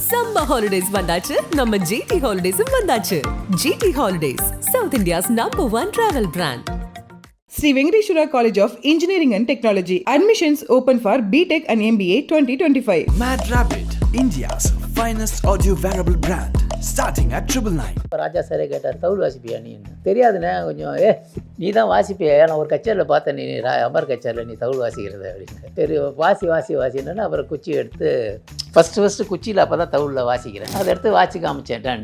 Summer holidays வந்தாச்சு நம்ம GT Holidays வந்தாச்சு. GT Holidays, South India's #1 travel brand. Sri Venkateshwara College of Engineering and Technology. Admissions open for BTech and MBA 2025. Mad Rabbit, India's finest audio wearable brand, starting at 999. ராஜா சாரே கேட்டார், தவுள் வாசிப்பியா நீ? தெரியாதுண்ணே, கொஞ்சம் நீ தான் வாசிப்பியா, நான் ஒரு கச்சேரியில் பார்த்தேன், நீ அமர் கச்சேரியில் நீ தவுள் வாசிக்கிறது அப்படின்னு. சரி வாசின்னு அப்புறம் குச்சி எடுத்து ஃபஸ்ட்டு குச்சியில் அப்போ தான் தவுளில் வாசிக்கிறேன். அதை எடுத்து வாட்சி காமிச்சேன். டன்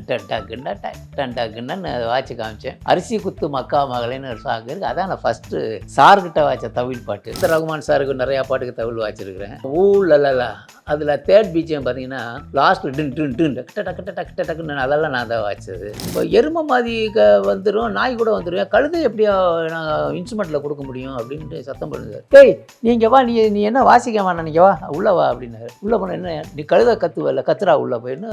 டக்குன்னு வாட்சி காமிச்சேன். அரிசி குத்து மக்கா மகளேன்னு ஒரு சாங் இருக்குது, அதான் நான் ஃபஸ்ட்டு சார்கிட்ட வாய்ச்ச தவில் பாட்டு. ரகுமான் சாருக்கு நிறையா பாட்டுக்கு தவில் வாய்ச்சிருக்கிறேன். ஊழலா அதில் தேர்ட் பீச்சியம் பார்த்தீங்கன்னா லாஸ்ட்டில் டக்குன்னு அதெல்லாம் நான் தான் வாய்ச்சது. இப்போ எருமை மாதிரி வந்துடும், நாய் கூட வந்துடும், கழுதை எப்படியா நான் இன்ஸ்ட்ருமெண்ட்டில் கொடுக்க முடியும் அப்படின்ட்டு சத்தம் பண்ணுது. டேய் நீங்கள் வா, நீ என்ன வாசிக்க வேணாம், நீங்கள் வா உள்ளே வா அப்படின்னாரு. உள்ளே போன என்ன நீ கழுதை கத்துவல கத்துறா உள்ளே போயின்னு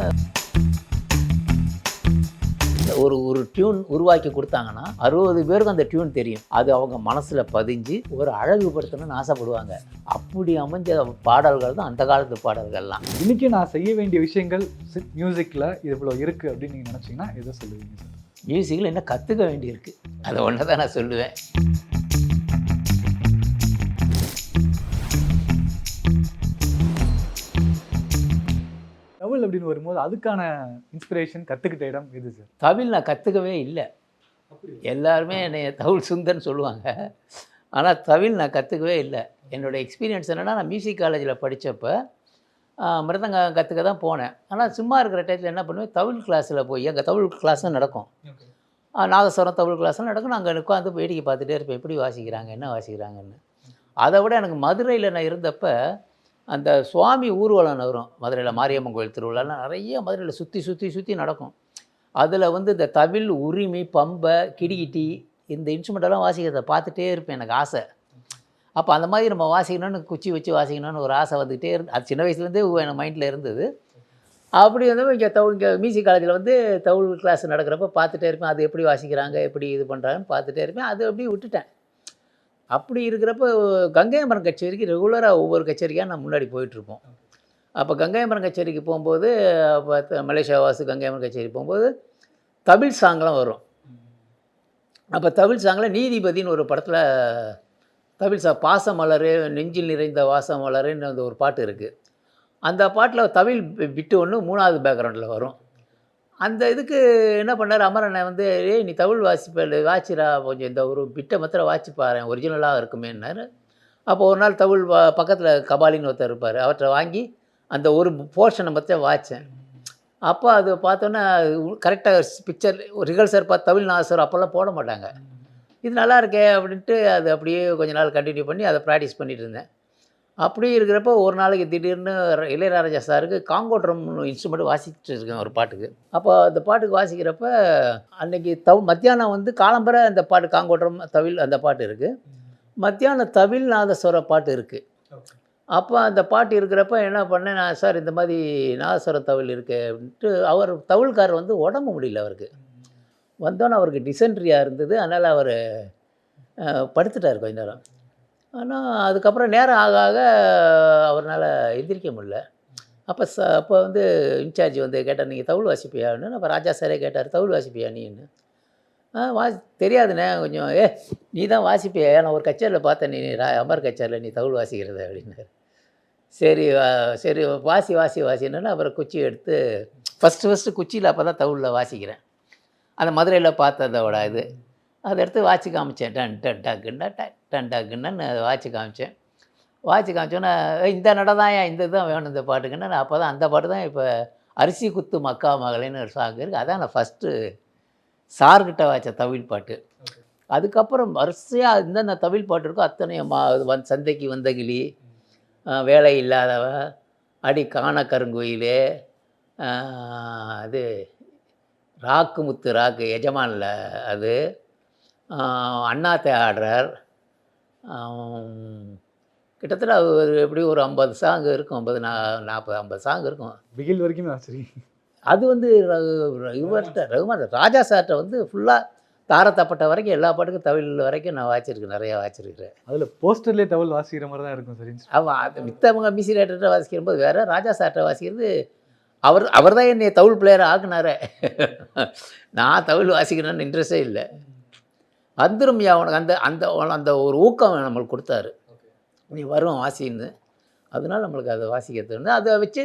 ஒரு டியூன் உருவாக்கி கொடுத்தாங்கன்னா 60 பேருக்கு அந்த டியூன் தெரியும். அது அவங்க மனசில் பதிஞ்சு ஒரு அழகுபடுத்தணும்னு ஆசைப்படுவாங்க. அப்படி அமைஞ்ச பாடல்கள் தான் அந்த காலத்து பாடல்கள்லாம். இன்றைக்கி நான் செய்ய வேண்டிய விஷயங்கள் மியூசிக்கில் இவ்வளோ இருக்குது அப்படின்னு நீங்கள் நினச்சிங்கன்னா எதை சொல்லுவீங்க சார்? மியூசிக்கில் என்ன கற்றுக்க வேண்டியிருக்கு, அதை ஒன்று தான் நான் சொல்லுவேன். தவில் அப்படின்னு வரும்போது அதுக்கான இன்ஸ்பிரேஷன் கற்றுக்கிட்ட இடம் எது சார்? தவில் நான் கற்றுக்கவே இல்லை. எல்லாருமே என்னை தவில் சுந்தர்னு சொல்லுவாங்க, ஆனால் தவில் நான் கற்றுக்கவே இல்லை. என்னோடய எக்ஸ்பீரியன்ஸ் என்னென்னா, நான் மியூசிக் காலேஜில் படித்தப்போ மிருதங்கம் கற்றுக்க தான் போனேன். ஆனால் சும்மா இருக்கிற டயத்தில் என்ன பண்ணுவேன், தவில் கிளாஸில் போய் அங்கே தவில் கிளாஸும் நடக்கும், நாதஸ்வரம் தவில் கிளாஸ்லாம் நடக்கும். நான் அங்கே உட்காந்து வேடிக்கை பார்த்துட்டே இருப்பேன், எப்படி வாசிக்கிறாங்க என்ன வாசிக்கிறாங்கன்னு. அதை விட எனக்கு மதுரையில் நான் இருந்தப்போ அந்த சுவாமி ஊர்வலம் வரும். மதுரையில் மாரியம்மன் கோயில் திருவிழாலாம் நிறைய மதுரையில் சுற்றி நடக்கும். அதில் வந்து இந்த தவில், உரிமை, பம்பை, கிடிகிட்டி இந்த இன்ஸ்ட்ருமெண்ட்டெல்லாம் வாசிக்கிறத பார்த்துட்டே இருப்பேன், எனக்கு ஆசை. அப்போ அந்த மாதிரி நம்ம வாசிக்கணும்னு குச்சி வச்சு வாசிக்கணும்னு ஒரு ஆசை வந்துகிட்டே அது சின்ன வயசுலேருந்தே எனக்கு மைண்டில் இருந்தது. அப்படி வந்து இங்கே மியூசிக் காலேஜில் வந்து தவுள் கிளாஸ் நடக்கிறப்ப பார்த்துட்டே இருப்பேன். அது எப்படி வாசிக்கிறாங்க, எப்படி இது பண்ணுறாங்கன்னு பார்த்துட்டே இருப்பேன். அது அப்படியே விட்டுட்டேன். அப்படி இருக்கிறப்ப கங்கையமரம் கச்சேரிக்கு ரெகுலராக ஒவ்வொரு கச்சேரிக்காக நான் முன்னாடி போயிட்டுருப்போம். அப்போ கங்கையமரம் கச்சேரிக்கு போகும்போது, அப்போ மலேசியா வாசு கங்கையமரம் கச்சேரி போகும்போது தமிழ் சாங்லாம் வரும். அப்போ தமிழ் சாங்கில் நீதிபதினு ஒரு படத்தில் தமிழ் பாசமலரே நெஞ்சில் நிறைந்த வாசமலரேன்னு அந்த ஒரு பாட்டு இருக்குது. அந்த பாட்டில் தமிழ் பிட்டு ஒன்று 3வது பேக்ரவுண்டில் வரும். அந்த இதுக்கு என்ன பண்ணார் அமரனை வந்து, நீ தமிழ் வாசிரா கொஞ்சம் இந்த ஒரு பிட்டை மாத்திரம் வாசி பாரு, ஒரிஜினலாக இருக்குமேன்னாரு. அப்போ ஒரு நாள் தமிழ் பக்கத்தில் கபாலின்னு ஒருத்தர் இருப்பார், அவற்றை வாங்கி அந்த ஒரு போர்ஷனை மாத்திரம் வாய்ச்சேன். அப்போ அது பார்த்தோன்னா கரெக்டாக பிக்சர் ரிகல்சர் பார்த்து தமிழ் நாசர் அப்போல்லாம் போட மாட்டாங்க. இது நல்லா இருக்கே அப்படின்ட்டு அது அப்படியே கொஞ்ச நாள் கண்டினியூ பண்ணி அதை ப்ராக்டிஸ் பண்ணிகிட்டு இருந்தேன். அப்படி இருக்கிறப்ப ஒரு நாளைக்கு திடீர்னு இளையராஜா சாருக்கு காங்கோட்ரம் இன்ஸ்ட்ருமெண்ட் வாசிச்சுட்டு இருக்கேன் ஒரு பாட்டுக்கு. அப்போ அந்த பாட்டுக்கு வாசிக்கிறப்ப அன்றைக்கி மத்தியானம் வந்து காலம்பரை அந்த பாட்டு காங்கோட்ரம் தவில் அந்த பாட்டு இருக்குது, மத்தியானம் தவில் நாதஸ்வர பாட்டு இருக்குது. அப்போ அந்த பாட்டு இருக்கிறப்ப என்ன பண்ணேன் நான், சார் இந்த மாதிரி நாதஸ்வர தவில் இருக்குது அப்படின்ட்டு. அவர் தவில்காரர் வந்து உடம்பு முடியல, அவருக்கு வந்தோன்னே அவருக்கு டிசென்ட்ரியாக இருந்தது, அதனால் அவர் படுத்துட்டார் கொஞ்ச நேரம். ஆனால் அதுக்கப்புறம் நேரம் ஆக ஆக அவரால் எந்திரிக்க முடியல. அப்போ வந்து இன்சார்ஜ் வந்து கேட்டார், நீங்கள் தவுள் வாசிப்பியான்னு. அப்போ ராஜா சாரே கேட்டார், தவுள் வாசிப்பியா நீன்னு? தெரியாதுண்ணே, கொஞ்சம் நீ தான் வாசிப்பியா, நான் ஒரு கச்சேரியில் பார்த்தேன், நீ அமர் கச்சேரியில் நீ தவுள் வாசிக்கிறது அப்படின்னாரு. சரி வாசின்னு அப்புறம் குச்சி எடுத்து ஃபஸ்ட்டு குச்சியில் அப்போ தான் தவுளில் வாசிக்கிறேன். அந்த மதுரையில் பார்த்ததோட இது அதை எடுத்து வாட்சி காமிச்சேன். டன் டக்குன்னு வாட்சி காமிச்சோன்னே இந்த நடதான் இந்த இதுதான் வேணும் இந்த பாட்டுக்குன்னு. நான் அப்போ தான் அந்த பாட்டு தான் இப்போ அரிசி குத்து மக்கா மகளேன்னு ஒரு சாங் இருக்குது, அதான் நான் ஃபஸ்ட்டு சார்கிட்ட வாய்ச்ச தவில் பாட்டு. அதுக்கப்புறம் வரிசையாக இந்தந்த தவில் பாட்டு இருக்கோ அத்தனையும் சந்தைக்கு வந்த கிளி, வேலை இல்லாதவ, அடி காண கருங்குயிலே, அது ராக்கு முத்து ராக்கு எஜமானில், அது அண்ணாத்தை ஆடுறார், கிட்டத்தட்ட ஒரு எப்படி ஒரு 50 சாங் இருக்கும், 50 சாங் இருக்கும். பிகில் வரைக்குமே சரி. அது வந்து இவர்கிட்ட ரகுமான் ராஜா சார்கிட்ட வந்து ஃபுல்லாக தாரத்தப்பட்ட வரைக்கும் எல்லா பாட்டுக்கும் தவில் வரைக்கும் நான் வாசிச்சிருக்கேன், நிறையா வாசிச்சிருக்கிறேன். அதில் போஸ்டர்லேயே தவில் வாசிக்கிற மாதிரி தான் இருக்கும் சார். ஆமாம், அது மித்தவங்க மியூசிக் டைரக்டர்கிட்ட வாசிக்கிற போது வேறு, ராஜா சார்கிட்ட வாசிக்கிறது அவர் தான் என்னை தவுள் பிளேயரை ஆக்குனாரே. நான் தவுள் வாசிக்கணும்னு இன்ட்ரெஸ்டே இல்லை. வந்துரும்யா உனக்கு அந்த அந்த அந்த ஒரு ஊக்கம் நம்மளுக்கு கொடுத்தாரு, நீ வரும் வாசின்னு. அதனால நம்மளுக்கு அதை வாசிக்க தோணுது. அதை வச்சு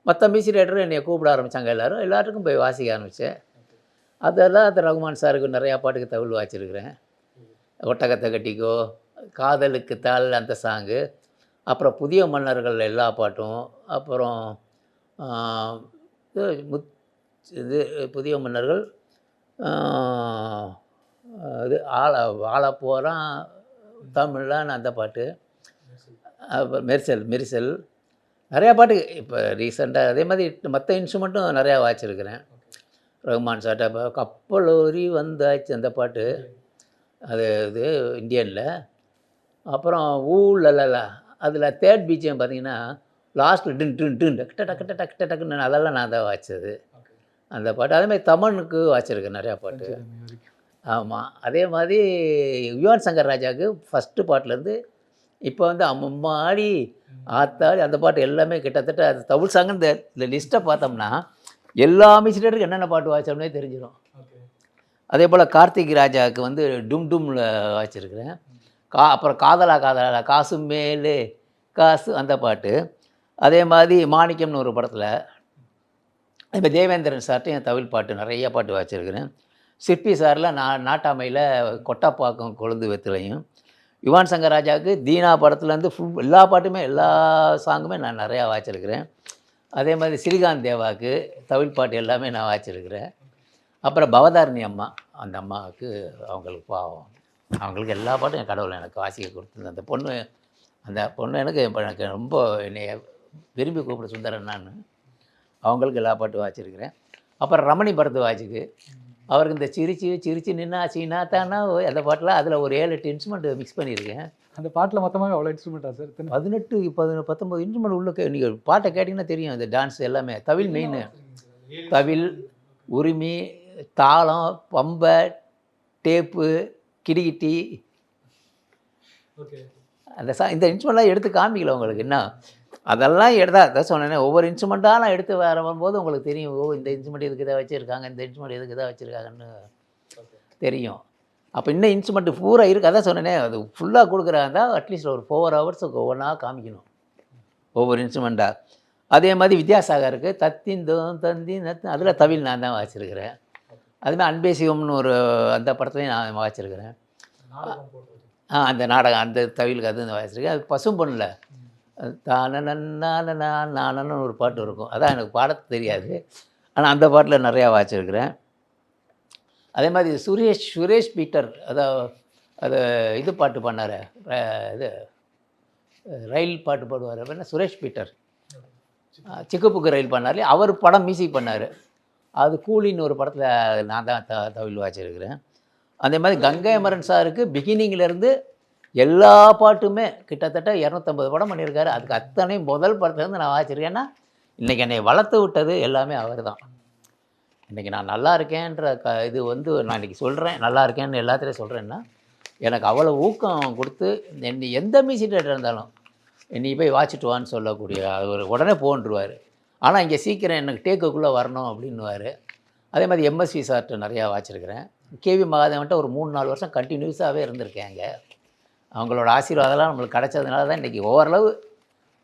மற்ற மியூசிக் டைரக்டரும் என்னை கூப்பிட ஆரம்பித்தாங்க. எல்லாத்துக்கும் போய் வாசிக்க ஆரம்பித்தேன். அதெல்லாம் அந்த ரகுமான் சாருக்கு நிறையா பாட்டுக்கு தவுள் வாசிச்சிருக்கிறேன். ஒட்டகத்தை கட்டிக்கோ, காதலுக்கு தாள் அந்த சாங்கு, அப்புறம் புதிய மன்னர்கள் எல்லா பாட்டும், அப்புறம் இது புதிய மன்னர்கள், இது ஆள போகிறான் தமிழ்லான்னு அந்த பாட்டு, அப்புறம் மெரிசல் நிறையா பாட்டு இப்போ ரீசெண்டாக. அதே மாதிரி மற்ற இன்ஸ்ட்ருமெண்ட்டும் நிறையா வாசிச்சிருக்கிறேன். ரகுமான் சார்ட்ட இப்போ கப்பலோரி வந்தாச்சு அந்த பாட்டு, அது இது இந்தியனில். அப்புறம் ஊழல அதில் தேர்ட் பீச்சியம் பார்த்தீங்கன்னா லாஸ்ட்டில் டக்குன்னு அதெல்லாம் நான் தான் வாசித்தது அந்த பாட்டு. அதேமாதிரி தமனுக்கு வாசிச்சிருக்கேன் நிறையா பாட்டு. ஆமாம். அதே மாதிரி யுவன் சங்கர் ராஜாவுக்கு ஃபஸ்ட்டு பாட்டிலேருந்து இப்போ வந்து அம்மாடி ஆத்தாடி அந்த பாட்டு எல்லாமே கிட்டத்தட்ட அது தவுள் சாங்குன்னு இந்த லிஸ்ட்டை பார்த்தோம்னா எல்லா மியூசிக் என்னென்ன பாட்டு வாசிச்சோம்னே தெரிஞ்சிடும். அதே போல் கார்த்திக் ராஜாவுக்கு வந்து டும் டும்ல வாசிச்சிருக்கிறேன். அப்புறம் காதலா காசு மேலே காசு அந்த பாட்டு. அதே மாதிரி மாணிக்கம்னு ஒரு படத்தில், இப்போ தேவேந்திரன் சார்ட்டும் என் தமிழ் பாட்டு நிறைய பாட்டு வாசிச்சிருக்கிறேன். சிற்பி சாரில் நாட்டாமையில் கொட்டாப்பாக்கம் கொழுந்து வெத்திலையும். யுவன் சங்கர் ராஜாவுக்கு தீனா படத்துலேருந்து எல்லா பாட்டுமே எல்லா சாங்குமே நான் நிறையா வாசிச்சிருக்கிறேன். அதே மாதிரி ஸ்ரீகாந்த் தேவாவுக்கு தமிழ் பாட்டு எல்லாமே நான் வாசிச்சிருக்கிறேன். அப்புறம் பவதாரணி அம்மா, அந்த அம்மாவுக்கு அவங்களுக்கு பாவம், அவங்களுக்கு எல்லா பாட்டும் என் கடவுளை எனக்கு வாசிக்க கொடுத்தது. அந்த பொண்ணு எனக்கு ரொம்ப என்னை விரும்பி கூப்பிட சுந்தரன் நான், அவங்களுக்கு எல்லா பாட்டும் வாசிச்சிருக்கிறேன். அப்புறம் ரமணி பரத்வாஜுக்கு, அவருக்கு இந்த சிரிச்சு நின்னா சீனா தானா அந்த பாட்டில் அதில் ஒரு 7-8 இன்ஸ்ட்ருமெண்ட் மிக்ஸ் பண்ணியிருக்கேன். அந்த பாட்டில் மொத்தமாக அவ்வளோ இன்ஸ்ட்ருமெண்ட்டா சார்? 19 இன்ஸ்ட்ருமெண்ட் உள்ள நீங்கள் பாட்டை கேட்டிங்கன்னா தெரியும். அந்த டான்ஸ் எல்லாமே தவில் மெயின், தவில், உரிமை, தாளம், பம்பை, டேப்பு, கிடிகிட்டி, அந்த இந்த இன்ஸ்ட்ருமெண்ட்லாம் எடுத்து காமிக்கல உங்களுக்கு. என்ன அதெல்லாம் அதான் சொன்னேன், ஒவ்வொரு இன்ஸ்ட்ருமெண்ட்டாக நான் எடுத்து வரும்போது உங்களுக்கு தெரியும், இந்த இன்ஸ்ட்ருமெண்ட் இதுக்கு இதை வச்சுருக்காங்க, இந்த இன்ஸ்ட்ருமெண்ட் இதுக்கு இதாக வச்சுருக்காங்கன்னு தெரியும். அப்போ இன்னும் இன்ஸ்ட்ருமெண்ட்டு பூரா இருக்குது. அதான் சொன்னேனே, அது ஃபுல்லாக கொடுக்குறாங்க, அட்லீஸ்ட் ஒரு 4 ஹவர்ஸுக்கு ஒவ்வொன்றா காமிக்கணும் ஒவ்வொரு இன்ஸ்ட்ருமெண்ட்டாக. அதே மாதிரி வித்யாசாகருக்கு தந்தி அதில் தவில் நான் தான் வாசிச்சிருக்கிறேன். அதுமாதிரி அன்பே சிவம்னு ஒரு அந்த படத்துலையும் நான் வாசிச்சிருக்கிறேன். அந்த நாடகம் அந்த தவிலுக்கு அது வாசிச்சிருக்கேன். அது பசும்பொண்ணில் நானன்னு ஒரு பாட்டு இருக்கும், அதான் எனக்கு பாட தெரியாது, ஆனால் அந்த பாட்டில் நிறையா வாசிச்சிருக்கிறேன். அதே மாதிரி சுரேஷ் பீட்டர், அது இது பாட்டு பண்ணார், இது ரயில் பாட்டு பாடுவார் அப்படின்னா சுரேஷ் பீட்டர், சிக்குப்புக்கு ரயில் பண்ணார், அவர் படம் மியூசிக் பண்ணார். அது கூலின்னு ஒரு படத்தில் நான் தான் தவில் வாசிச்சிருக்கிறேன். அதே மாதிரி கங்கை அமரன் சாருக்கு பிகினிங்கிலேருந்து எல்லா பாட்டுமே கிட்டத்தட்ட 250 படம் பண்ணியிருக்காரு. அதுக்கு அத்தனை முதல் படத்துலேருந்து நான் வாசிச்சிருக்கேன்னா இன்றைக்கி என்னை வளர்த்து விட்டது எல்லாமே அவர் தான். இன்றைக்கி நான் நல்லா இருக்கேன்ற இது வந்து நான் இன்றைக்கி சொல்கிறேன், நல்லா இருக்கேன்னு எல்லாத்துலேயும் சொல்கிறேன்னா எனக்கு அவ்வளோ ஊக்கம் கொடுத்து என்னை எந்த மியூசிக் டேரக்டர் இருந்தாலும் என்னை போய் வாசிட்டு வான்னு சொல்லக்கூடிய அவர் உடனே போன்றுவார். ஆனால் இங்கே சீக்கிரம் எனக்கு டேக்குக்குள்ளே வரணும் அப்படின்னுவார். அதே மாதிரி எம்எஸ்வி சார்ட்டு நிறையா வாசிச்சிருக்கிறேன். கேவி மகாதேவன்ட்ட ஒரு 3-4 வருஷம் கண்டினியூஸாகவே இருந்திருக்கேன். அங்கே அவங்களோட ஆசீர்வாதம்லாம் நம்மளுக்கு கிடச்சதுனால தான் இன்றைக்கி ஓரளவு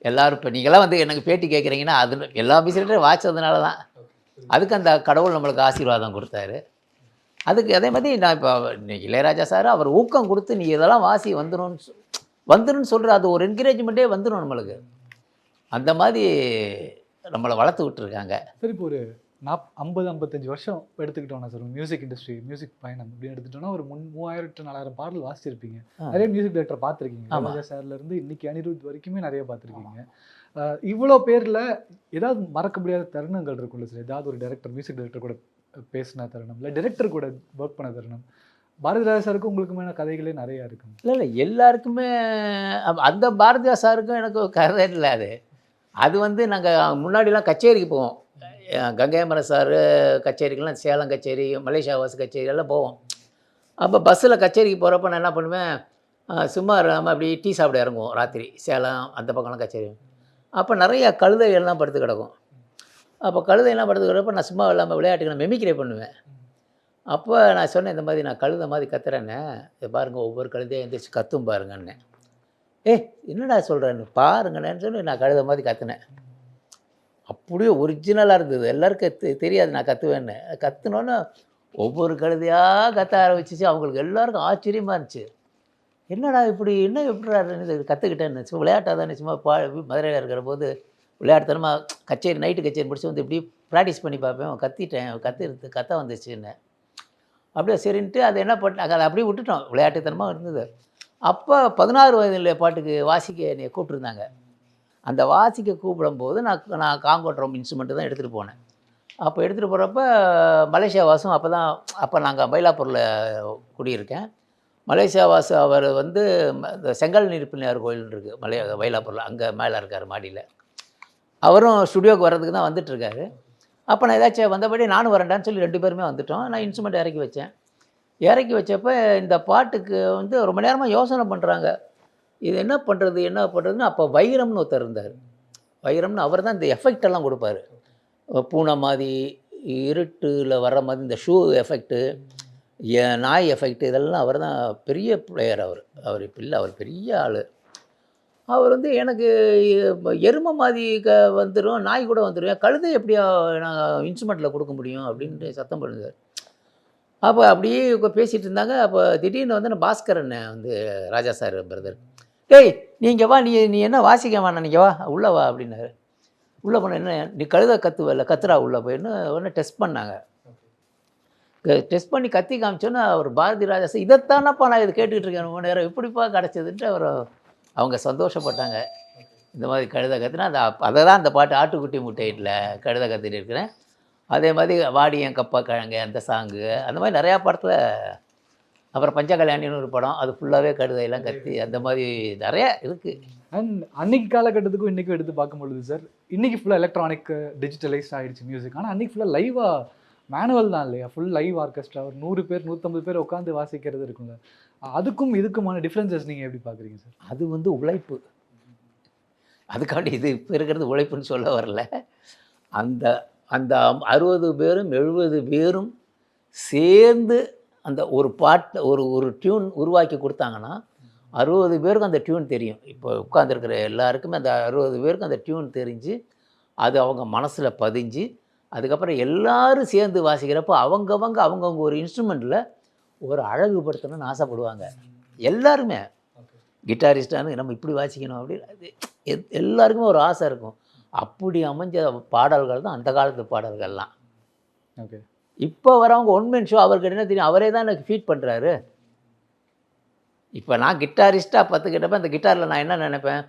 எல்லோரும், இப்போ நீங்களாம் வந்து எனக்கு பேட்டி கேட்குறீங்கன்னா அது எல்லா மியூசிக் வாசித்ததுனால தான். அதுக்கு அந்த கடவுள் நம்மளுக்கு ஆசீர்வாதம் கொடுத்தாரு. அதுக்கு அதே மாதிரி நான் இப்போ இன்றைக்கி இளையராஜா சார் அவர் ஊக்கம் கொடுத்து நீ இதெல்லாம் வாசி வந்துடும் சொல்கிற அது ஒரு என்கரேஜ்மெண்ட்டே வந்துடும் நம்மளுக்கு. அந்த மாதிரி நம்மளை வளர்த்து விட்டுருக்காங்க. சரி, இப்போ ஒரு 50-55 வருஷம் எடுத்துக்கிட்டோம்னா சார் மியூசிக் இண்டஸ்ட்ரி, மியூசிக் பயணம் அப்படின்னு எடுத்துட்டோம்னா ஒரு 3000-4000 பாடல் வாசிச்சிருப்பீங்க. நிறைய மியூசிக் டைரக்டர் பார்த்துருக்கீங்க. இளையராஜா சார்லேருந்து இன்னைக்கு அனிருத் வரைக்குமே நிறைய பார்த்துருக்கீங்க. இவ்வளோ பேரில் ஏதாவது மறக்க முடியாத தருணங்கள் இருக்கும்ல சார்? ஏதாவது ஒரு டைரக்டர், மியூசிக் டைரக்டர் கூட பேசின தருணம், இல்லை டைரக்டர் கூட ஒர்க் பண்ண தருணம், பாரதிராஜா சாருக்கும் உங்களுக்குமே கதைகளே நிறையா இருக்கும். இல்லை எல்லாருக்குமே அந்த பாரதிராஜா சாருக்கும் எனக்கு கதை இல்லை. அது வந்து நாங்கள் முன்னாடிலாம் கச்சேரிக்கு போவோம். கங்கை அமரன் சார் கச்சேரிக்கெல்லாம் சேலம் கச்சேரி, மலேசியா வாசு கச்சேரி எல்லாம் போவோம். அப்போ பஸ்ஸில் கச்சேரிக்கு போகிறப்ப நான் என்ன பண்ணுவேன், சும்மா நம்ம அப்படி டீ சாப்பிட இறங்குவோம் ராத்திரி. சேலம் அந்த பக்கம்லாம் கச்சேரி. அப்போ நிறையா கழுதைகள்லாம் படுத்து கிடக்கும். அப்போ கழுதையெல்லாம் படுத்துக்கிறப்ப நான் சும்மா இல்லாமல் விளையாட்டுக்கு நான் மெமிக்ரே பண்ணுவேன். அப்போ நான் சொன்னேன், இந்த மாதிரி நான் கழுதை மாதிரி கத்துறேன்னே, இதை பாருங்கள் ஒவ்வொரு கழுதையும் எழுந்திரிச்சு கத்தும் பாருங்கன்னே. என்னடா சொல்கிறேன்னு பாருங்கண்ணேன்னு சொல்லி நான் கழுதை மாதிரி கத்துனேன். அப்படியே ஒரிஜினலாக இருந்தது. எல்லாருக்கும் தெரியாது நான் கத்துவேன்னு. கத்துனோன்னே ஒவ்வொரு கழுதையாக கத்த ஆரம்பிச்சிச்சு. அவங்களுக்கு எல்லாருக்கும் ஆச்சரியமாக இருந்துச்சு. என்னடா இப்படி எப்படிடா இது கற்றுக்கிட்டேன்னு. சும்மா விளையாட்டாக தானே, சும்மா மதுரையில் இருக்கிற போது விளையாட்டுத்தனமாக கச்சேரி நைட்டு கச்சேரி முடிச்சு வந்து இப்படி ப்ராக்டிஸ் பண்ணி பார்ப்பேன். கத்த வந்துச்சுன்னு. அப்படியே சரின்ட்டு அதை என்ன பண்ணாங்க, அதை அப்படியே விட்டுட்டோம். விளையாட்டுத்தனமாக இருந்தது. அப்போ 16 வயதில் பாட்டுக்கு வாசிக்க என்னை கூப்பிட்டுருந்தாங்க. அந்த வாசிக்க கூப்பிடும்போது நான் காங்கோ ட்ரம் இன்ஸ்ட்ருமெண்ட்டு தான் எடுத்துகிட்டு போனேன். அப்போ எடுத்துகிட்டு போகிறப்ப மலேசியா வாசம் அப்போ நாங்கள் மயிலாப்பூரில் குடியிருக்கேன். மலேசியா வாசு அவர் வந்து இந்த செங்கல் நீர் பிள்ளையார் கோயில் இருக்குது மயிலாப்பூரில், அங்கே மேலே இருக்கார் மாடியில். அவரும் ஸ்டுடியோவுக்கு வர்றதுக்கு தான் வந்துட்டுருக்காரு. அப்போ நான் ஏதாச்சும் வந்தபடி நானும் வரேன்டான்னு சொல்லி 2 பேருமே வந்துட்டோம். நான் இன்ஸ்ட்ருமெண்ட் இறக்கி வச்சேன். இறக்கி வச்சப்போ இந்த பாட்டுக்கு வந்து ரொம்ப நேரமாக யோசனை பண்ணுறாங்க. இது என்ன பண்ணுறதுன்னு. அப்போ வைரம்னு ஒருத்தர் இருந்தார். வைரம்னு அவர் தான் இந்த எஃபெக்டெல்லாம் கொடுப்பார். பூனை மாதிரி, இருட்டில் வர்ற மாதிரி இந்த ஷூ எஃபெக்ட்டு, நாய் எஃபெக்ட், இதெல்லாம் அவர் தான் பெரிய பிளேயர். அவர் இப்போ இல்லை, அவர் பெரிய ஆள். அவர் வந்து எனக்கு எருமை மாதிரி வந்துடும், நாய் கூட வந்துடும், கழுதை எப்படியா நான் இன்ஸ்ட்ருமெண்ட்டில் கொடுக்க முடியும் அப்படின்ட்டு சத்தம் பண்ணுவார். அப்போ அப்படியே பேசிகிட்டு இருந்தாங்க. அப்போ திடீர்னு வந்து நான் பாஸ்கரன் வந்து ராஜா சார் பிரதர், நீங்கள் வா, நீ என்ன வாசிக்க வேணாம், நீங்கள் வா உள்ளே வா அப்படின்னாரு. உள்ளே போன என்ன நீ கழுதை கத்துறா உள்ளே போயின்னு உடனே டெஸ்ட் பண்ணாங்க. டெஸ்ட் பண்ணி கத்தி காமிச்சோன்னா அவர் பாரதி ராஜா சார், இதைத்தானப்பா நான் இது கேட்டுக்கிட்டு இருக்கேன் ரொம்ப நேரம், எப்படிப்பா கிடச்சதுன்ட்டு அவங்க சந்தோஷப்பட்டாங்க. இந்த மாதிரி கழுதை கத்துனா அதை தான் அந்த பாட்டு ஆட்டுக்குட்டி முட்டையில் கழுதை கத்திட்டு இருக்கிறேன். அதே மாதிரி வாடி என் கப்பா கிழங்கு அந்த சாங்கு, அந்த மாதிரி நிறையா படத்தில். அப்புறம் பஞ்சகல்யாணின்னு ஒரு படம், அது ஃபுல்லாகவே கழுதையெல்லாம் கத்தி, அந்த மாதிரி நிறையா இருக்குது. அண்ட் அன்னைக்கு காலகட்டத்துக்கும் இன்றைக்கும் எடுத்து பார்க்கும்பொழுது சார், இன்றைக்கி ஃபுல்லாக எலக்ட்ரானிக் டிஜிட்டலைஸ் ஆகிடுச்சு மியூசிக். ஆனால் அன்றைக்கி ஃபுல்லாக லைவாக மேனுவல் தான் இல்லையா, ஃபுல் லைவ் ஆர்கெஸ்ட்ரா, ஒரு 100 பேர் 150 பேர் உட்காந்து வாசிக்கிறது இருக்குங்க. அதுக்கும் இதுக்குமான டிஃப்ரென்சஸ் நீங்கள் எப்படி பார்க்குறீங்க சார்? அது வந்து உழைப்பு. அதுக்காண்டி இது இப்போ இருக்கிறது உழைப்புன்னு சொல்ல வரல. அந்த அந்த 60 பேரும் 70 பேரும் சேர்ந்து அந்த ஒரு பாட்டு ஒரு டியூன் உருவாக்கி கொடுத்தாங்கன்னா 60 பேருக்கும் அந்த டியூன் தெரியும். இப்போ உட்காந்துருக்கிற எல்லாருக்குமே அந்த 60 பேருக்கும் அந்த டியூன் தெரிஞ்சு அது அவங்க மனசில் பதிஞ்சு, அதுக்கப்புறம் எல்லோரும் சேர்ந்து வாசிக்கிறப்போ அவங்கவுங்க ஒரு இன்ஸ்ட்ருமெண்ட்டில் ஒரு அழகுபடுத்தணும்னு ஆசைப்படுவாங்க எல்லாருமே. கிட்டாரிஸ்டானு நம்ம இப்படி வாசிக்கணும் அப்படின்னு எல்லாருக்குமே ஒரு ஆசை இருக்கும். அப்படி அமைஞ்ச பாடல்கள் தான் அந்த காலத்து பாடல்கள்லாம். ஓகே, இப்போ வரவங்க ஒன்மேன் ஷோ, அவருக்கு என்ன தெரியும், அவரே தான் எனக்கு ஃபீட் பண்ணுறாரு. இப்போ நான் கிட்டாரிஸ்ட்டாக கற்றுக்கிட்டப்ப அந்த கிட்டாரில் நான் என்ன நினைப்பேன்,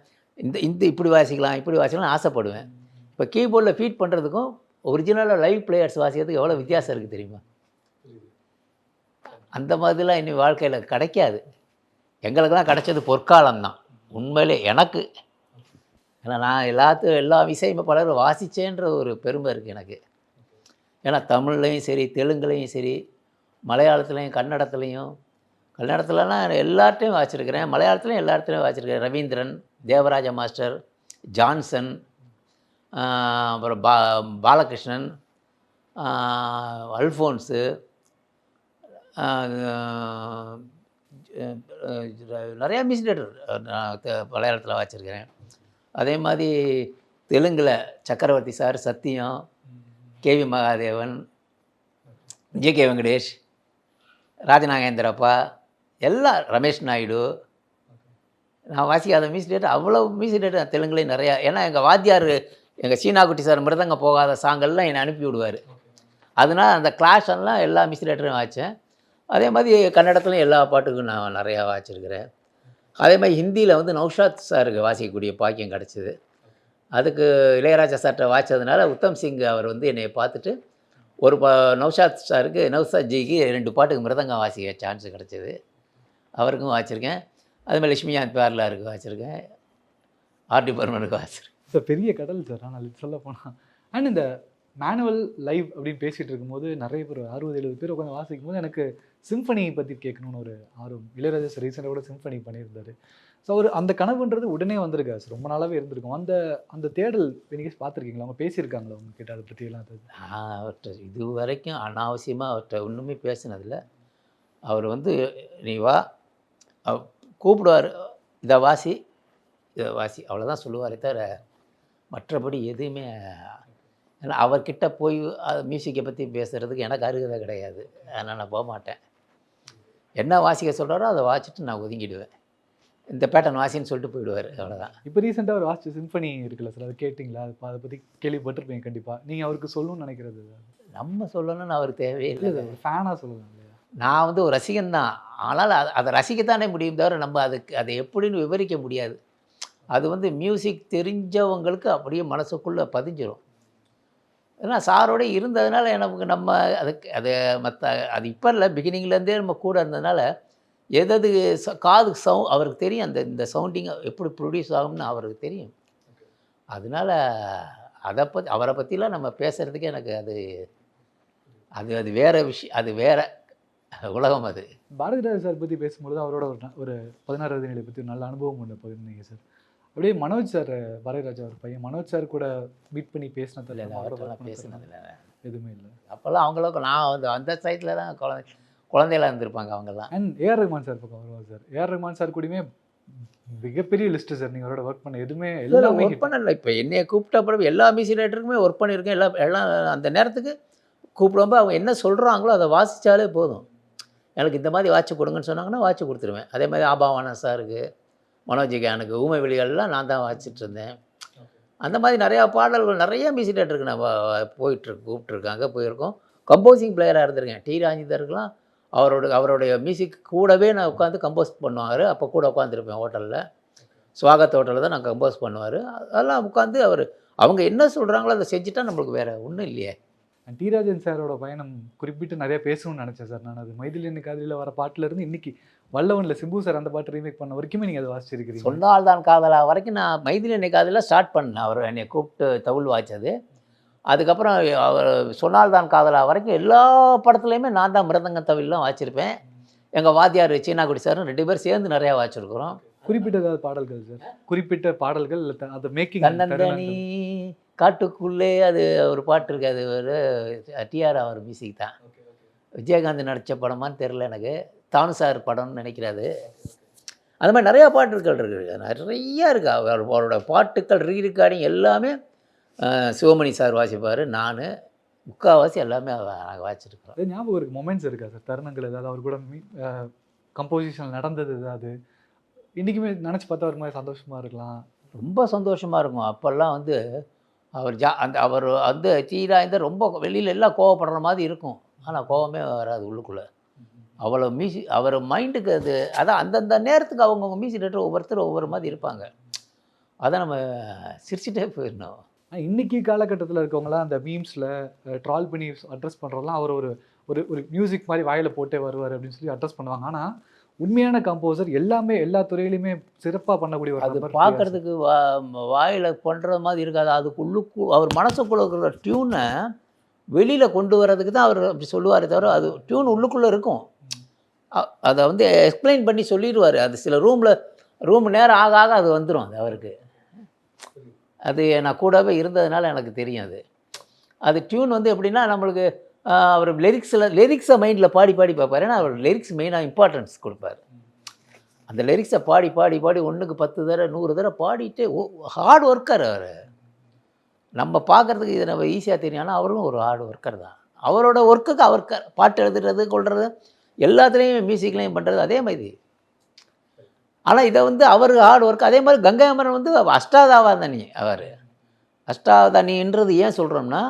இந்த இப்படி வாசிக்கலாம் ஆசைப்படுவேன். இப்போ கீபோர்டில் ஃபீட் பண்ணுறதுக்கும் ஒரிஜினலாக லைவ் பிளேயர்ஸ் வாசிக்கிறதுக்கு எவ்வளோ வித்தியாசம் இருக்குது தெரியுமா? அந்த மாதிரிலாம் இனி வாழ்க்கையில் கிடைக்காது. எங்களுக்கெல்லாம் கிடைச்சது பொற்காலம்தான் உண்மையிலே எனக்கு. ஏன்னா நான் எல்லா இசையமைப்பாளரும் வாசித்தேன்ற ஒரு பெருமை இருக்குது எனக்கு. ஏன்னா தமிழ்லையும் சரி, தெலுங்குலையும் சரி, மலையாளத்துலேயும் கன்னடத்துலலாம் எல்லார்ட்டையும் வாசிச்சிருக்கிறேன். மலையாளத்துலேயும் எல்லா இடத்துலையும் வாசிச்சிருக்கிறேன். ரவீந்திரன், தேவராஜ மாஸ்டர், ஜான்சன், அப்புறம் பாலகிருஷ்ணன், அல்ஃபோன்ஸு, நிறையா மியூசிக் டைரக்டர் நான் மலையாளத்தில் வாசிச்சிருக்கிறேன். அதே மாதிரி தெலுங்கில் சக்கரவர்த்தி சார், சத்தியம், கேவி மகாதேவன், ஜே.கே. வெங்கடேஷ், ராஜநாகேந்திரப்பா, ரமேஷ் நாயுடு. நான் வாசிக்காத மியூசிக் டைரக்டர் அவ்வளோ மியூசிக் டைரக்டர் தெலுங்குலேயும் நிறையா. ஏன்னா எங்கள் வாத்தியார், எங்கள் சீனாக்குட்டி சார் மிருதங்க போகாத சாங்கெல்லாம் என்னை அனுப்பி விடுவார். அதனால் அந்த கிளாஸ் எல்லாம் எல்லா மியூசிக் டைரக்டரையும் வாசித்தேன். அதே மாதிரி கன்னடத்துலையும் எல்லா பாட்டுக்கும் நான் நிறையா வாசிச்சிருக்கிறேன். அதே மாதிரி ஹிந்தியில் வந்து நௌஷாத் சாருக்கு வாசிக்கக்கூடிய பாக்கியம் கிடச்சிது. அதுக்கு இளையராஜா சார்கிட்ட வாசித்ததுனால உத்தம் சிங் அவர் வந்து என்னை பார்த்துட்டு நௌஷாத் ஜிக்கு 2 பாட்டுக்கு மிருதங்கம் வாசிக்க சான்ஸ் கிடச்சிது. அவருக்கும் வாசிச்சிருக்கேன். அதுமாதிரி லட்சுமிகாந்த் பேர்லாருக்கு வாசிச்சிருக்கேன். ஆர்டி பர்மனுக்கு வாசிச்சிருக்கேன். இப்போ பெரிய கடல் சார். ஆனால் சொல்ல போனால் அண்ட் இந்த மேனுவல் லைவ் அப்படின்னு பேசிகிட்டு இருக்கும்போது நிறைய பேர் 60-70 பேர் உட்காந்து வாசிக்கும் போது எனக்கு சிம்பனி பற்றி கேட்கணுன்னு ஒரு ஆர்வம். இளையராஜா சார் ரீசெண்டாக கூட சிம்பனி பண்ணியிருந்தார். ஸோ ஒரு அந்த கனவுன்றது உடனே வந்திருக்காது சார், ரொம்ப நாளாகவே இருந்திருக்கும். அந்த அந்த தேடல் நீங்கள் பார்த்துருக்கீங்களா? அவங்க பேசியிருக்காங்களா அவங்க கிட்ட அதை பற்றியெல்லாம்? நான் அவர்கிட்ட இது வரைக்கும் அனாவசியமாக அவர்கிட்ட ஒன்றுமே பேசினதில்ல. அவர் வந்து நீ வா கூப்பிடுவார், இதை வாசி இதை வாசி அவ்வளோதான் சொல்லுவாரே தவிர மற்றபடி எதுவுமே. ஏன்னா அவர்கிட்ட போய் மியூசிக்கை பற்றி பேசுகிறதுக்கு எனக்கு அருகதை கிடையாது. அதனால் நான் போக மாட்டேன். என்ன வாசிக்க சொல்கிறாரோ அதை வாசிச்சுட்டு நான் ஒதுங்கிடுவேன். இந்த பேட்டர்ன் வாசின்னு சொல்லிட்டு போயிடுவார், அவ்வளோதான். இப்போ ரீசெண்டாக ஒரு வாட்ச் சிம்பனி இருக்குல்ல சார், அது கேட்டிங்களா? அதை பற்றி கேள்விப்பட்டிருப்பீங்க கண்டிப்பாக. நீங்கள் அவருக்கு சொல்லணும்னு நினைக்கிறது? நம்ம சொல்லணும்னு அவருக்கு தேவையில்லை. ஒரு ஃபேனாக சொல்லலாம் இல்லையா? நான் வந்து ஒரு ரசிகன் தான். ஆனால் அதை ரசிக்கத்தானே முடியும் தவிர நம்ம அதை எப்படின்னு விவரிக்க முடியாது. அது வந்து மியூசிக் தெரிஞ்சவங்களுக்கு அப்படியே மனசுக்குள்ளே பதிஞ்சிடும். ஏன்னா சாரோட இருந்ததுனால எனக்கு நம்ம அது மற்ற அது இப்போ இல்லை, பிகினிங்லேருந்தே நம்ம கூட இருந்ததுனால எது காது அவருக்கு தெரியும். இந்த சவுண்டிங் எப்படி ப்ரொடியூஸ் ஆகும்னு அவருக்கு தெரியும். அதனால் அவரை பற்றிலாம் நம்ம பேசுகிறதுக்கு எனக்கு அது வேறு விஷயம், அது வேறு உலகம். அது பாரதிராஜா சார் பற்றி பேசும்பொழுது அவரோட ஒரு 16வது நிலை பற்றி ஒரு நல்ல அனுபவம் ஒன்று பகிர்ந்தீங்க சார். அப்படியே மனோஜ் சார், பாரதிராஜா ஒரு பையன், மனோஜ் சார் கூட மீட் பண்ணி பேசினதில்ல? பேசினதில்லை, எதுவுமே இல்லை. அப்போல்லாம் அவங்களுக்கு நான் வந்து அந்த சைட்டில் தான் குழந்தையெல்லாம் இருந்திருப்பாங்க அவங்கெல்லாம். அண்ட் ஏஆர் ரஹ்மான் சார் பக்கம் வருவாங்க சார். ஏஆர் ரஹ்மான் சார் கூடயுமே மிகப்பெரிய லிஸ்ட்டு சார். நீங்கள் அவரோட ஒர்க் பண்ண எதுவுமே எல்லாமே ஒர்க் பண்ணல. இப்போ என்னைய கூப்பிட்ட அப்புறம் எல்லா மியூசிக் ரைட்டருக்குமே ஒர்க் பண்ணியிருக்கேன். எல்லாம் அந்த நேரத்துக்கு கூப்பிடும்போது அவங்க என்ன சொல்கிறாங்களோ அதை வாசித்தாலே போதும். எனக்கு இந்த மாதிரி வாட்சி கொடுங்கன்னு சொன்னாங்கன்னா வாட்சி கொடுத்துருவேன். அதே மாதிரி ஆபாவான சாருக்கு, மனோஜிகானுக்கு, ஊமை வெளிகளெலாம் நான் தான் வாசிச்சுட்டு இருந்தேன். அந்த மாதிரி நிறையா பாடல்கள் நிறைய மியூசிக் டைரக்டருக்கு நான் கூப்பிட்டுருக்காங்க, போயிருக்கோம். கம்போசிங் பிளேயராக இருந்திருக்கேன். டி ராஜேந்தருக்கெலாம் அவருடைய மியூசிக் கூடவே நான் உட்காந்து கம்போஸ் பண்ணுவார். அப்போ கூட உட்காந்துருப்பேன் ஹோட்டலில், ஸ்வாகத் ஹோட்டலில் தான் நான் கம்போஸ் பண்ணுவார். அதெல்லாம் உட்காந்து அவங்க என்ன சொல்கிறாங்களோ அதை செஞ்சுட்டா நம்மளுக்கு வேறு ஒன்றும் இல்லையே. டி ராஜன் சாரோட பயணம் குறிப்பிட்டு நிறைய பேசணும்னு நினச்சேன் சார். நான் அது மைதிலியன் காதலியில் வர பாட்டிலேருந்து இன்னைக்கு வல்லவனில் சிம்பு சார் அந்த பாட்டு ரீமேக் பண்ண வரைக்குமே நீங்கள் அதை வாசிச்சிருக்கிறீங்க. சொன்னால் தான் காதலா வரைக்கும் நான் மைதிலியன் காதலில் ஸ்டார்ட் பண்ணேன். அவர் என்னை கூப்பிட்டு தவுள் வாய்ச்சது. அதுக்கப்புறம் அவர் சொன்னால் தான் காதலா வரைக்கும் எல்லா படத்துலையுமே நான் தான் மிருதங்க தவில்லாம் வாய்ச்சிருப்பேன். எங்கள் வாத்தியார் சீனாக்குடி சாரும் 2 பேர் சேர்ந்து நிறையா வாய்ச்சிருக்கிறோம். குறிப்பிட்ட ஏதாவது பாடல்கள் சார்? குறிப்பிட்ட பாடல்கள் அது மேக்கிங் தன்னந்தனி காட்டுக்குள்ளே அது ஒரு பாட்டு இருக்குது. அது ஒரு டிஆர் அவர் மியூசிக் தான். விஜயகாந்த் நடித்த படமான்னு தெரில எனக்கு. தானு சார் படம்னு நினைக்கிறாரு. அது மாதிரி நிறையா பாட்டுகள் இருக்குது, நிறையா இருக்குது. அவரோட பாட்டுக்கள் ரீரெக்கார்டிங் எல்லாமே சிவமணி சார் வாசிப்பார். நான் முக்கால்வாசி எல்லாமே நாங்கள் வாசிச்சிருக்கிறோம். ஞாபகம் இருக்குது, மொமெண்ட்ஸ் இருக்கா சார்? தருணங்கள் ஏதாவது அவர் கூட கம்போசிஷன் நடந்தது ஏதாவது இன்றைக்குமே நினச்சி பார்த்தா ஒரு மாதிரி சந்தோஷமாக இருக்கலாம்? ரொம்ப சந்தோஷமாக இருக்கும். அப்போல்லாம் வந்து அவர் தீராய்ந்த ரொம்ப வெளியில் எல்லாம் கோவப்படுற மாதிரி இருக்கும். ஆனால் கோவமே வராது உள்ளுக்குள்ளே. அவ்வளோ அவர் மைண்டுக்கு அதான் அந்தந்த நேரத்துக்கு அவங்கவுங்க மியூசிக் டைரக்டர் ஒவ்வொருத்தர் ஒவ்வொரு மாதிரி இருப்பாங்க. அதை நம்ம சிரிச்சுட்டே போயிடணும். இன்றைக்கி காலகட்டத்தில் இருக்கவங்களாம் அந்த மீம்ஸில் ட்ரால் பண்ணி அட்ரஸ் பண்ணுறதுலாம் அவர் ஒரு ஒரு மியூசிக் மாதிரி வாயில் போட்டே வருவார் அப்படின்னு சொல்லி அட்ரஸ் பண்ணுவாங்க. ஆனால் உண்மையான கம்போசர் எல்லாமே எல்லா துறையிலையுமே சிறப்பாக பண்ணக்கூடிய ஒரு அது பார்க்குறதுக்கு வாயில் பண்ணுற மாதிரி இருக்காது. அதுக்கு அவர் மனசுக்குள்ள இருக்கிற டியூனை வெளியில் கொண்டு வர்றதுக்கு தான் அவர் அப்படி சொல்லுவார் தவிர அது டியூன் உள்ளுக்குள்ளே இருக்கும். அதை வந்து எக்ஸ்பிளைன் பண்ணி சொல்லிடுவார். அது சில ரூம் நேரம் ஆக ஆக அது வந்துடும். அது அவருக்கு அது நான் கூடவே இருந்ததுனால எனக்கு தெரியும். அது டியூன் வந்து எப்படின்னா நம்மளுக்கு அவர் லிரிக்ஸை மைண்டில் பாடி பார்ப்பார். ஏன்னா அவர் லிரிக்ஸ் மெயினாக இம்பார்ட்டன்ஸ் கொடுப்பார். அந்த லிரிக்ஸை பாடி 1க்கு 10 தடவை 100 தடவை பாடிட்டு ஹார்ட் ஒர்க்கர் அவர். நம்ம பார்க்குறதுக்கு இது நம்ம ஈஸியாக தெரியும். ஆனால் அவரும் ஒரு ஹார்ட் ஒர்க்கர் தான். அவரோட ஒர்க்குக்கு அவர் பாட்டு எழுதுறது கொள்வது எல்லாத்துலேயும் மியூசிக்லேயும் பண்ணுறது அதே மாதிரி. ஆனால் இதை வந்து அவர் ஹார்ட் ஒர்க். அதே மாதிரி கங்கை அமரன் வந்து அஷ்டாவதானி. அவர் அஷ்டாவதானின்றது ஏன் சொல்கிறோம்னா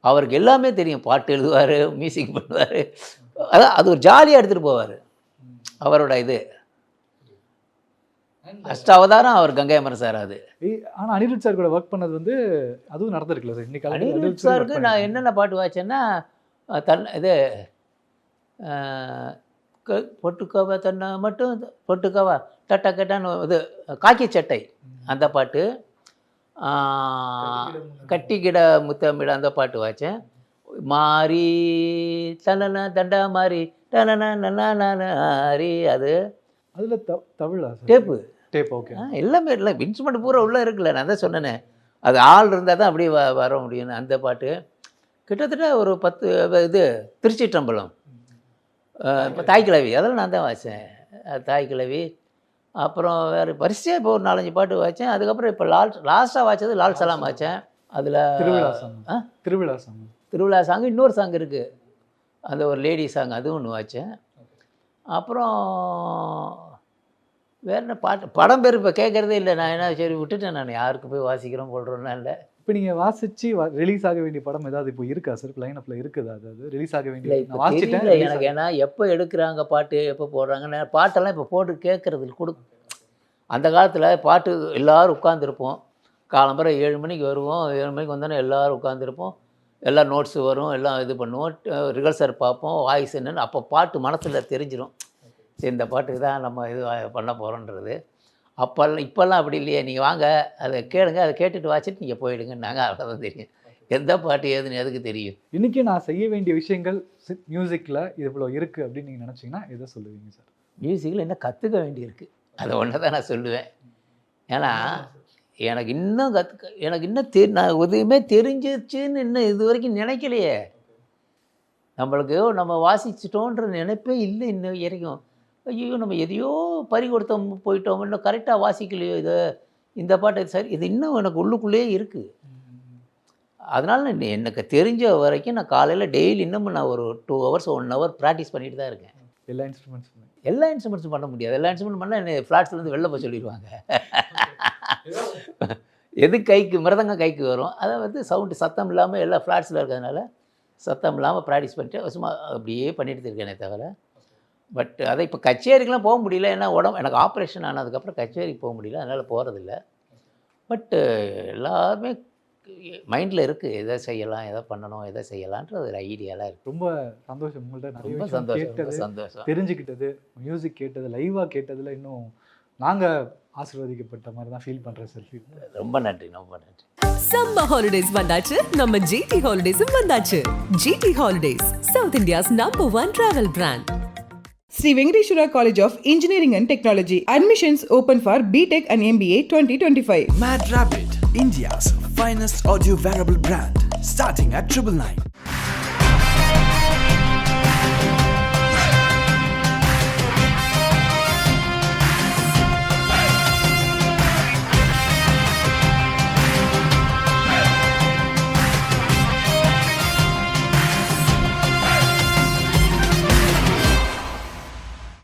அவருக்கு எல்லாமே தெரியும். பாட்டு எழுதுவார், மியூசிக் பண்ணுவார். அதான் அது ஒரு ஜாலியாக எடுத்துகிட்டு போவார் அவரோட அஷ்டாவதாரம் அவர் கங்கை அமரன் சார். ஆனால் அனிருத் சார் கூட ஒர்க் பண்ணது வந்து அதுவும் நடந்திருக்குல்ல சார்? இன்னைக்கு அனிருத் சாருக்கு நான் என்னென்ன பாட்டு வாய்ச்சேன்னா பொட்டுக்கவா தன்னை மட்டும் பொட்டுக்கவா டட்டா கட்டான்னு காக்கி சட்டை அந்த பாட்டு, கட்டிக்கிட முத்தமிட அந்த பாட்டு வாய்ச்சேன். மாறி தனனா தண்டா மாறி டனனா நன்னாரி அது அதில் தமிழா டேப்பு டேப் ஓகே. எல்லாமே இல்லை, இன்ஸ்ட்ருமெண்ட் பூரா உள்ளே இருக்குல்ல. நான் தான் சொன்னேனே, அது ஆள் இருந்தால் தான் அப்படியே வர முடியும்னு. அந்த பாட்டு கிட்டத்தட்ட ஒரு 10 இது திருச்சிற்றம்பலம், இப்போ தாய்க்கிழவி, அதெல்லாம் நான் தான் வாசித்தேன். தாய்க்கிழவி, அப்புறம் வேறு வரிசையாக இப்போ ஒரு 4-5 பாட்டு வாய்ச்சேன். அதுக்கப்புறம் இப்போ லாஸ்ட்டாக வாய்ச்சது லால் சலாம் வாய்ச்சேன். அதில் திருவிழா சாங் இன்னொரு சாங் இருக்குது, அந்த ஒரு லேடி சாங், அதுவும் ஒன்று வாய்ச்சேன். அப்புறம் வேறு என்ன பாட்டு, படம் பேர் இப்போ கேட்குறதே இல்லை. நான் என்ன சரி விட்டுட்டேன், நான் யாருக்கு போய் வாசிக்கிறோம் போடுறோன்னா இல்லை. இப்போ நீங்கள் வாசித்து ரிலீஸ் ஆக வேண்டிய படம் ஏதாவது இப்போ இருக்கா சார்? லைன் அப்பில் இருக்குதா? அதாவது ரிலீஸ் ஆக வேண்டிய வாசிட்டேன் எனக்கு. ஏன்னா எப்போ எடுக்கிறாங்க பாட்டு, எப்போ போடுறாங்க, பாட்டெல்லாம் இப்போ போட்டு கேட்குறதுக்கு அந்த காலத்தில் பாட்டு எல்லோரும் உட்காந்துருப்போம். காலம்பரம் 7 மணிக்கு வருவோம், 7 மணிக்கு வந்தோன்னே எல்லோரும் உட்காந்துருப்போம். எல்லாம் நோட்ஸு வரும், எல்லாம் இது பண்ணுவோம், ரிஹர்சல் பார்ப்போம், வாய்ஸ் என்னென்னு. அப்போ பாட்டு மனசில் தெரிஞ்சிடும், சரி இந்த பாட்டுக்கு தான் நம்ம இது பண்ண போகிறோன்றது. இப்போல்லாம் அப்படி இல்லையே, நீங்கள் வாங்க அதை கேளுங்க, அதை கேட்டுட்டு வாசிட்டு நீங்கள் போயிடுங்கன்னாங்க. அவ்வளோதான் தெரியும். எந்த பாட்டு ஏதுன்னு எதுக்கு தெரியும்? இன்றைக்கி நான் செய்ய வேண்டிய விஷயங்கள் மியூசிக்கில் இவ்வளோ இருக்குது அப்படின்னு நீங்கள் நினச்சிங்கன்னா எதை சொல்லுவீங்க சார்? மியூசிக்கில் என்ன கற்றுக்க வேண்டியிருக்கு, அதை ஒன்று தான் நான் சொல்லுவேன். ஏன்னா எனக்கு இன்னும் எனக்கு இன்னும் நான் எதுவுமே தெரிஞ்சிச்சுன்னு இன்னும் இது வரைக்கும் நினைக்கலையே. நம்மளுக்கு நம்ம வாசிச்சிட்டோன்ற நினைப்பே இல்லை இன்னும் வரைக்கும். ஐயோ நம்ம எதையோ பறி கொடுத்தோம் போயிட்டோம், இன்னும் கரெக்டாக வாசிக்கலையோ இது, இந்த பாட்டு சரி, இது இன்னும் எனக்கு உள்ளுக்குள்ளேயே இருக்குது. அதனால் எனக்கு தெரிஞ்ச வரைக்கும் நான் காலையில் டெய்லி இன்னமும் நான் ஒரு 2 hours 1 hour ப்ராக்டிஸ் பண்ணிட்டு தான் இருக்கேன். எல்லா இன்ஸ்ட்ருமெண்ட்ஸும் பண்ண முடியாது. எல்லா இன்ஸ்ட்ருமெண்ட் பண்ணால் என்னை ஃப்ளாட்ஸ்லேருந்து வெளில போய் சொல்லிடுவாங்க. எது கைக்கு மிருதங்கம் கைக்கு வரும், அதை வந்து சவுண்டு சத்தம் இல்லாமல் எல்லா ஃப்ளாட்ஸில் இருக்கிறதுனால சத்தம் இல்லாமல் ப்ராக்டிஸ் பண்ணிட்டு சும்மா அப்படியே பண்ணிட்டு இருக்கேனே தவிர. பட் அதை இப்போ கச்சேரிக்கெலாம் போக முடியல, ஏன்னா எனக்கு ஆப்ரேஷன் ஆனதுக்கப்புறம் கச்சேரிக்கு போக முடியல, அதனால் போகிறதில்ல. பட்டு எல்லாருமே மைண்டில் இருக்குது, எதை செய்யலாம், எதை பண்ணணும், எதை செய்யலான்ற ஒரு ஐடியாலாம் இருக்குது. ரொம்ப சந்தோஷம் உங்கள்கிட்ட நிறைய சந்தோஷம் தெரிஞ்சுக்கிட்டது, மியூசிக் கேட்டது, லைவாக கேட்டதில் இன்னும் நாங்கள் ஆசீர்வதிக்கப்பட்ட மாதிரி தான் ஃபீல் பண்ணுறேன் சார். ரொம்ப நன்றி, ரொம்ப நன்றி. சம்மர் ஹாலிடேஸ் வந்தாச்சு, நம்ம ஜிடி ஹாலிடேஸும் வந்தாச்சு. GT holidays, South India's #1 travel brand. Sri Venkateshwara College of Engineering and Technology. Admissions open for BTech and MBA 2025. Mad Rabbit, India's finest audio wearable brand, starting at 999.